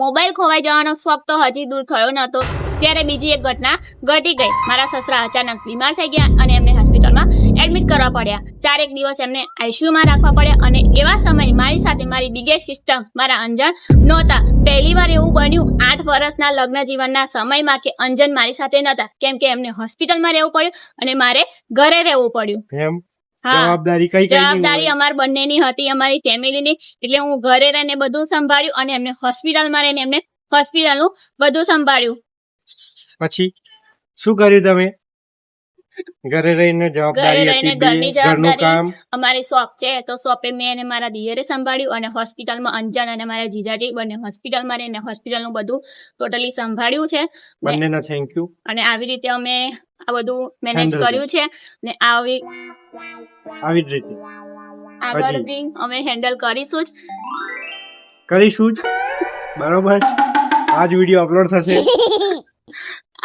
Mobile ખોવાઈ જવાનો શોખ તો હજી દૂર થયો નતો ત્યારે બીજી એક ઘટના ઘટી ગઈ. મારા સસરા અચાનક બીમાર થઈ ગયા અને એમને હોસ્પિટલમાં એડમિટ કરવા પડ્યા. 4 દિવસ એમને આઈસીયુમાં રાખવા પડ્યા અને એવા સમયે મારી સાથે મારી બિગેસ્ટ સિસ્ટર મારા અંજન નહોતા. પહેલી વાર એવું બન્યું 8 વર્ષના લગ્ન જીવનના સમયમાં કે અંજન મારી સાથે નહોતા, કેમ કે એમને હોસ્પિટલમાં રહેવું પડ્યું અને મારે ઘરે રહેવું પડ્યું. જવાબદારી અમાર બંનેની હતી, અમારી ફેમિલીની. એટલે હું ઘરે રહીને બધું સંભાળ્યું અને એમને હોસ્પિટલમાં રહીને એમને હોસ્પિટલનું બધું સંભાળ્યું. પછી શું કર્યું તમે? ઘરે રહીને જવાબદારી હતી, ઘરની ઘરનું કામ. અમારી શોપ છે તો શોપે મેં અને મારા દિયરે સંભાળ્યું અને હોસ્પિટલમાં અંજન અને મારા જીજાજી બંને હોસ્પિટલમાં રહીને હોસ્પિટલનું બધું ટોટલી સંભાળ્યું છે. બંનેનો થેન્ક યુ. અને આવી રીતે અમે આ બધું મેનેજ કર્યું છે અને આવી જ રીતે આગળ બી અમે હેન્ડલ કરીશું જ. બરોબર. આજ વિડીયો અપલોડ થશે.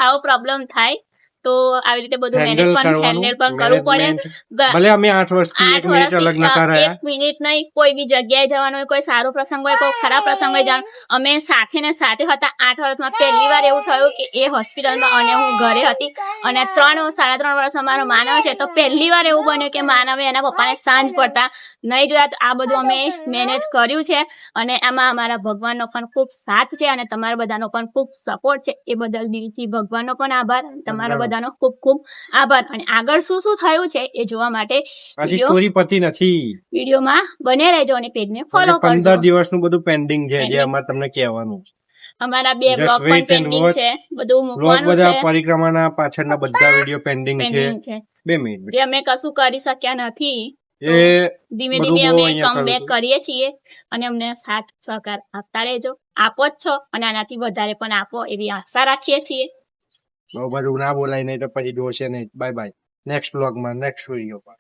આવો પ્રોબ્લેમ થાય તો આવી રીતે બધું હેન્ડલ પણ કરવું પડે. ભલે અમે 8 વર્ષથી 1 મિનિટ અલગ નતા રહ્યા. 1 મિનિટ નહીં, કોઈ બી જગ્યાએ જવાનું હોય, કોઈ સારો પ્રસંગ હોય, કોઈ ખરાબ પ્રસંગ હોય, જવાનું અમે સાથે ને સાથે હતા. 8 વર્ષમાં પહેલી વાર એવું થયું કે એ હોસ્પિટલમાં અને હું ઘરે હતી અને 3.5 વર્ષ અમારો માનવ છે તો પહેલી વાર એવું બન્યું કે માનવે એના પપ્પાને સાંજ પડતા નહીં જોયા. તો આ બધું અમે મેનેજ કર્યું છે અને આમાં અમારા ભગવાનનો પણ ખૂબ સાથ છે અને તમારા બધાનો પણ ખૂબ સપોર્ટ છે. એ બદલ દિલથી ભગવાનનો પણ આભાર, તમારા બધાનો ખૂબ ખૂબ આભાર. અને આગળ શું શું થયું છે એ જોવા માટે સ્ટોરી પતી નથી, વિડીયોમાં બને રહેજો અને પેજને ફોલો કરજો. 15 દિવસનું બધું પેન્ડિંગ છે જે અમારે તમને કહેવાનું. અમારા 2 બ્લોગ પણ પેન્ડિંગ છે, બધું મૂકવાનું છે. પરિક્રમાના પાછળના બધા વિડીયો પેન્ડિંગ છે. 2 મિનિટ જે અમે કશું કરી શક્યા નથી એ ધીમે ધીમે અમે કમબેક કરીએ છીએ અને અમને સાથ સહકાર આપતા રહેજો. આપો જ છો અને આનાથી વધારે પણ આપો એવી આશા રાખીએ છીએ. બહુ બધું ના બોલાય નહીં તો પછી દોશે નહીં. Bye bye. નેક્સ્ટ બ્લોગમાં નેક્સ્ટ વિડીયો પર